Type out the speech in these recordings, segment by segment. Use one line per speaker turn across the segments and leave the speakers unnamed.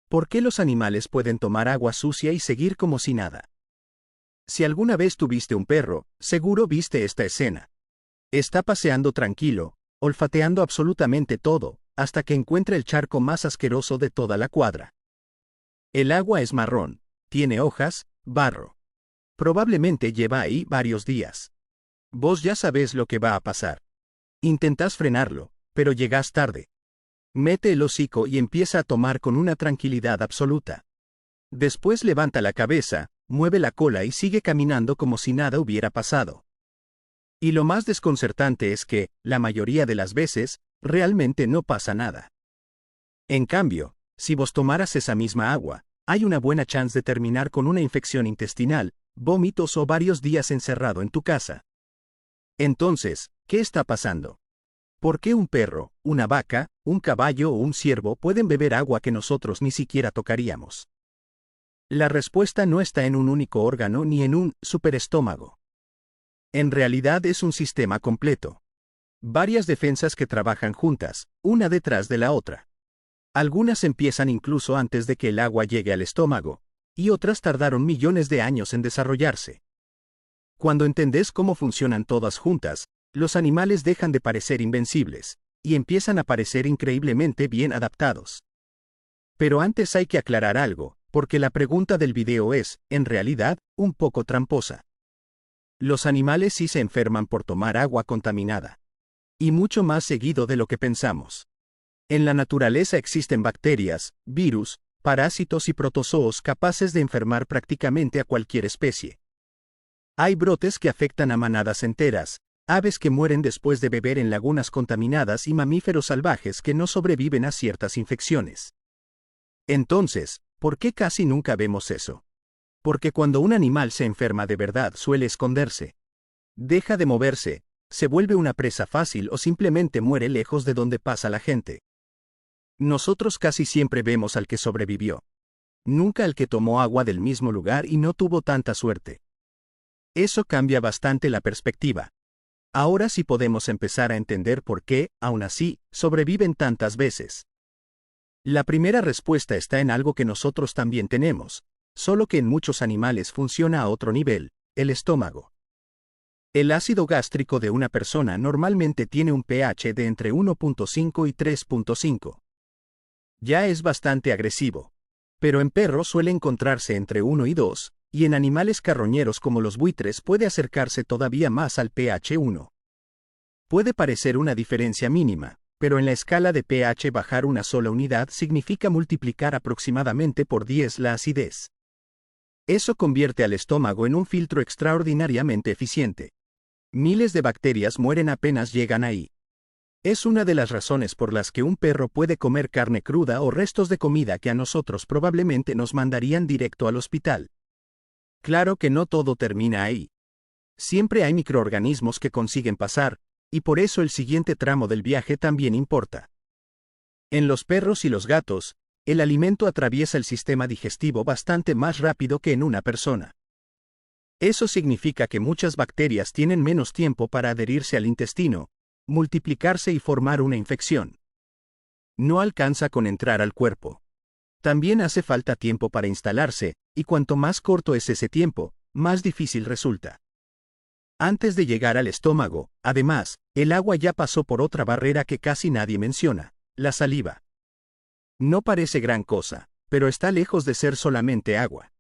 ¿Por qué los animales pueden tomar agua sucia y seguir como si nada? Si alguna vez tuviste un perro, seguro viste esta escena. Está paseando tranquilo, olfateando absolutamente todo, hasta que encuentra el charco más asqueroso de toda la cuadra. El agua es marrón, tiene hojas, barro. Probablemente lleva ahí varios días. Vos ya sabés lo que va a pasar. Intentás frenarlo, pero llegás tarde. Mete el hocico y empieza a tomar con una tranquilidad absoluta. Después levanta la cabeza, mueve la cola y sigue caminando como si nada hubiera pasado. Y lo más desconcertante es que, la mayoría de las veces, realmente no pasa nada. En cambio, si vos tomaras esa misma agua, hay una buena chance de terminar con una infección intestinal, vómitos o varios días encerrado en tu casa. Entonces, ¿qué está pasando? ¿Por qué un perro, una vaca, un caballo o un ciervo pueden beber agua que nosotros ni siquiera tocaríamos? La respuesta no está en un único órgano ni en un superestómago. En realidad es un sistema completo. Varias defensas que trabajan juntas, una detrás de la otra. Algunas empiezan incluso antes de que el agua llegue al estómago, y otras tardaron millones de años en desarrollarse. Cuando entendés cómo funcionan todas juntas, los animales dejan de parecer invencibles, y empiezan a parecer increíblemente bien adaptados. Pero antes hay que aclarar algo, porque la pregunta del video es, en realidad, un poco tramposa. Los animales sí se enferman por tomar agua contaminada. Y mucho más seguido de lo que pensamos. En la naturaleza existen bacterias, virus, parásitos y protozoos capaces de enfermar prácticamente a cualquier especie. Hay brotes que afectan a manadas enteras, aves que mueren después de beber en lagunas contaminadas y mamíferos salvajes que no sobreviven a ciertas infecciones. Entonces, ¿por qué casi nunca vemos eso? Porque cuando un animal se enferma de verdad suele esconderse. Deja de moverse, se vuelve una presa fácil o simplemente muere lejos de donde pasa la gente. Nosotros casi siempre vemos al que sobrevivió. Nunca al que tomó agua del mismo lugar y no tuvo tanta suerte. Eso cambia bastante la perspectiva. Ahora sí podemos empezar a entender por qué, aún así, sobreviven tantas veces. La primera respuesta está en algo que nosotros también tenemos, solo que en muchos animales funciona a otro nivel, el estómago. El ácido gástrico de una persona normalmente tiene un pH de entre 1.5 y 3.5. Ya es bastante agresivo. Pero en perros suele encontrarse entre 1 y 2, y en animales carroñeros como los buitres puede acercarse todavía más al pH 1. Puede parecer una diferencia mínima, pero en la escala de pH bajar una sola unidad significa multiplicar aproximadamente por 10 la acidez. Eso convierte al estómago en un filtro extraordinariamente eficiente. Miles de bacterias mueren apenas llegan ahí. Es una de las razones por las que un perro puede comer carne cruda o restos de comida que a nosotros probablemente nos mandarían directo al hospital. Claro que no todo termina ahí. Siempre hay microorganismos que consiguen pasar, y por eso el siguiente tramo del viaje también importa. En los perros y los gatos, el alimento atraviesa el sistema digestivo bastante más rápido que en una persona. Eso significa que muchas bacterias tienen menos tiempo para adherirse al intestino, multiplicarse y formar una infección. No alcanza con entrar al cuerpo. También hace falta tiempo para instalarse, y cuanto más corto es ese tiempo, más difícil resulta. Antes de llegar al estómago, además, el agua ya pasó por otra barrera que casi nadie menciona, la saliva. No parece gran cosa, pero está lejos de ser solamente agua.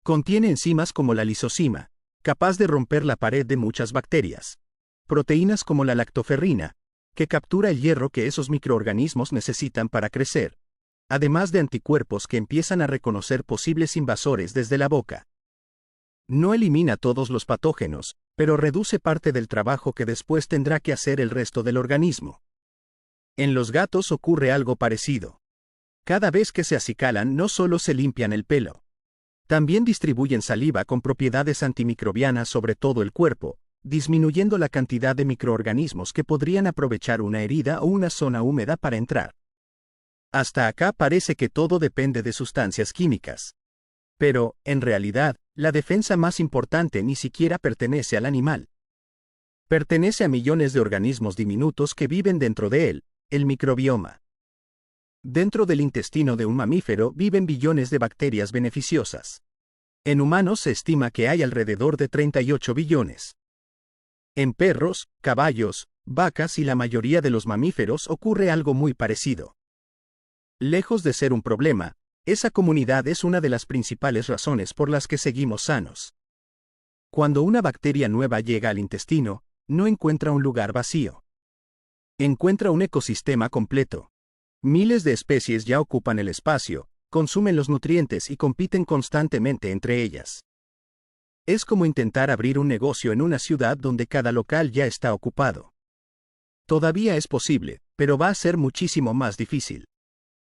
Contiene enzimas como la lisozima, capaz de romper la pared de muchas bacterias. Proteínas como la lactoferrina, que captura el hierro que esos microorganismos necesitan para crecer. Además de anticuerpos que empiezan a reconocer posibles invasores desde la boca. No elimina todos los patógenos, pero reduce parte del trabajo que después tendrá que hacer el resto del organismo. En los gatos ocurre algo parecido. Cada vez que se acicalan no solo se limpian el pelo. También distribuyen saliva con propiedades antimicrobianas sobre todo el cuerpo, disminuyendo la cantidad de microorganismos que podrían aprovechar una herida o una zona húmeda para entrar. Hasta acá parece que todo depende de sustancias químicas. Pero, en realidad, la defensa más importante ni siquiera pertenece al animal. Pertenece a millones de organismos diminutos que viven dentro de él, el microbioma. Dentro del intestino de un mamífero viven billones de bacterias beneficiosas. En humanos se estima que hay alrededor de 38 billones. En perros, caballos, vacas y la mayoría de los mamíferos ocurre algo muy parecido. Lejos de ser un problema, esa comunidad es una de las principales razones por las que seguimos sanos. Cuando una bacteria nueva llega al intestino, no encuentra un lugar vacío. Encuentra un ecosistema completo. Miles de especies ya ocupan el espacio, consumen los nutrientes y compiten constantemente entre ellas. Es como intentar abrir un negocio en una ciudad donde cada local ya está ocupado. Todavía es posible, pero va a ser muchísimo más difícil.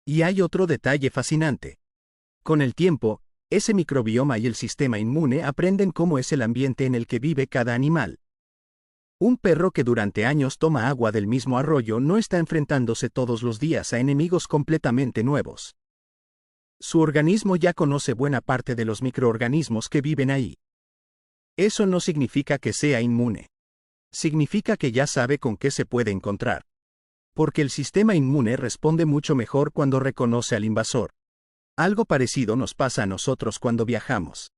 Y hay otro detalle fascinante. Con el tiempo, ese microbioma y el sistema inmune aprenden cómo es el ambiente en el que vive cada animal. Un perro que durante años toma agua del mismo arroyo no está enfrentándose todos los días a enemigos completamente nuevos. Su organismo ya conoce buena parte de los microorganismos que viven ahí. Eso no significa que sea inmune. Significa que ya sabe con qué se puede encontrar. Porque el sistema inmune responde mucho mejor cuando reconoce al invasor. Algo parecido nos pasa a nosotros cuando viajamos.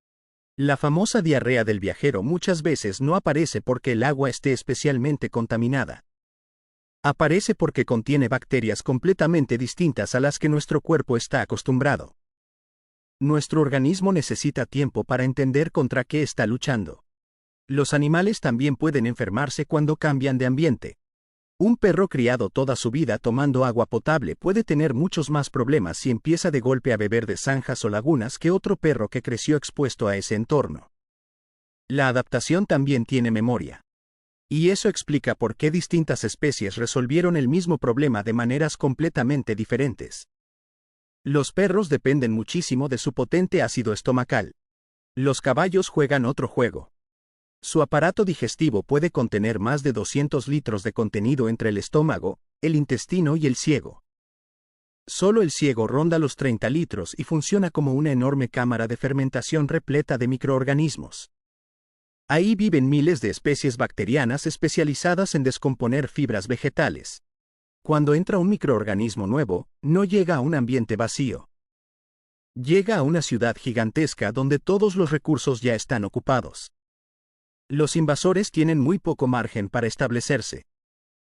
La famosa diarrea del viajero muchas veces no aparece porque el agua esté especialmente contaminada. Aparece porque contiene bacterias completamente distintas a las que nuestro cuerpo está acostumbrado. Nuestro organismo necesita tiempo para entender contra qué está luchando. Los animales también pueden enfermarse cuando cambian de ambiente. Un perro criado toda su vida tomando agua potable puede tener muchos más problemas si empieza de golpe a beber de zanjas o lagunas que otro perro que creció expuesto a ese entorno. La adaptación también tiene memoria. Y eso explica por qué distintas especies resolvieron el mismo problema de maneras completamente diferentes. Los perros dependen muchísimo de su potente ácido estomacal. Los caballos juegan otro juego. Su aparato digestivo puede contener más de 200 litros de contenido entre el estómago, el intestino y el ciego. Solo el ciego ronda los 30 litros y funciona como una enorme cámara de fermentación repleta de microorganismos. Ahí viven miles de especies bacterianas especializadas en descomponer fibras vegetales. Cuando entra un microorganismo nuevo, no llega a un ambiente vacío. Llega a una ciudad gigantesca donde todos los recursos ya están ocupados. Los invasores tienen muy poco margen para establecerse.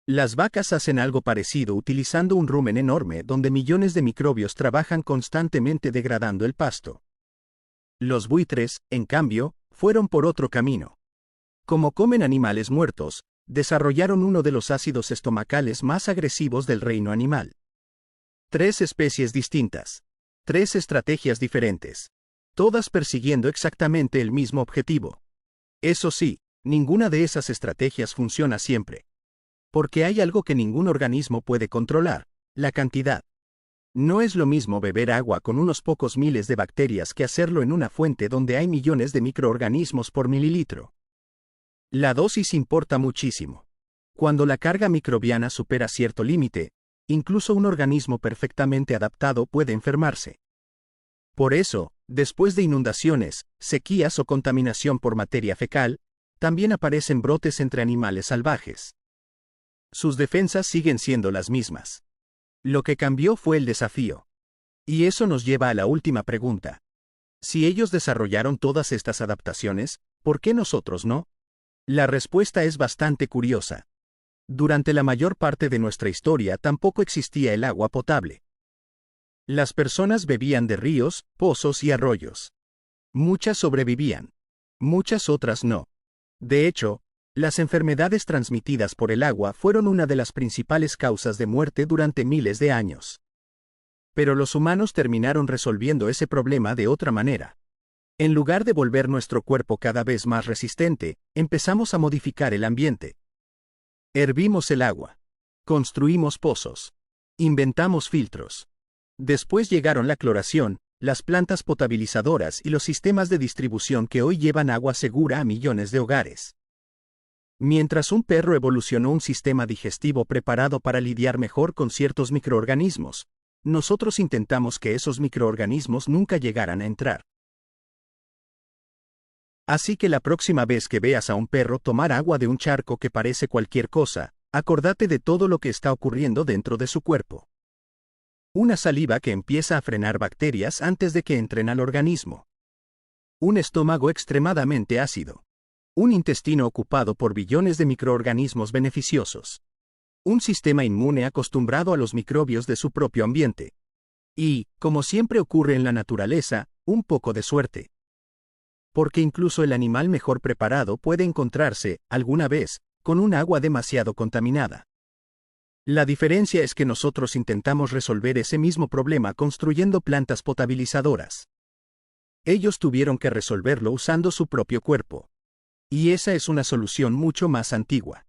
Las vacas hacen algo parecido utilizando un rumen enorme donde millones de microbios trabajan constantemente degradando el pasto. Los buitres, en cambio, fueron por otro camino. Como comen animales muertos, desarrollaron uno de los ácidos estomacales más agresivos del reino animal. 3 especies distintas. 3 estrategias diferentes. Todas persiguiendo exactamente el mismo objetivo. Eso sí, ninguna de esas estrategias funciona siempre. Porque hay algo que ningún organismo puede controlar: la cantidad. No es lo mismo beber agua con unos pocos miles de bacterias que hacerlo en una fuente donde hay millones de microorganismos por mililitro. La dosis importa muchísimo. Cuando la carga microbiana supera cierto límite, incluso un organismo perfectamente adaptado puede enfermarse. Por eso, después de inundaciones, sequías o contaminación por materia fecal, también aparecen brotes entre animales salvajes. Sus defensas siguen siendo las mismas. Lo que cambió fue el desafío. Y eso nos lleva a la última pregunta. Si ellos desarrollaron todas estas adaptaciones, ¿por qué nosotros no? La respuesta es bastante curiosa. Durante la mayor parte de nuestra historia tampoco existía el agua potable. Las personas bebían de ríos, pozos y arroyos. Muchas sobrevivían. Muchas otras no. De hecho, las enfermedades transmitidas por el agua fueron una de las principales causas de muerte durante miles de años. Pero los humanos terminaron resolviendo ese problema de otra manera. En lugar de volver nuestro cuerpo cada vez más resistente, empezamos a modificar el ambiente. Hervimos el agua. Construimos pozos. Inventamos filtros. Después llegaron la cloración, las plantas potabilizadoras y los sistemas de distribución que hoy llevan agua segura a millones de hogares. Mientras un perro evolucionó un sistema digestivo preparado para lidiar mejor con ciertos microorganismos, nosotros intentamos que esos microorganismos nunca llegaran a entrar. Así que la próxima vez que veas a un perro tomar agua de un charco que parece cualquier cosa, acordate de todo lo que está ocurriendo dentro de su cuerpo. Una saliva que empieza a frenar bacterias antes de que entren al organismo. Un estómago extremadamente ácido. Un intestino ocupado por billones de microorganismos beneficiosos. Un sistema inmune acostumbrado a los microbios de su propio ambiente. Y, como siempre ocurre en la naturaleza, un poco de suerte. Porque incluso el animal mejor preparado puede encontrarse, alguna vez, con un agua demasiado contaminada. La diferencia es que nosotros intentamos resolver ese mismo problema construyendo plantas potabilizadoras. Ellos tuvieron que resolverlo usando su propio cuerpo. Y esa es una solución mucho más antigua.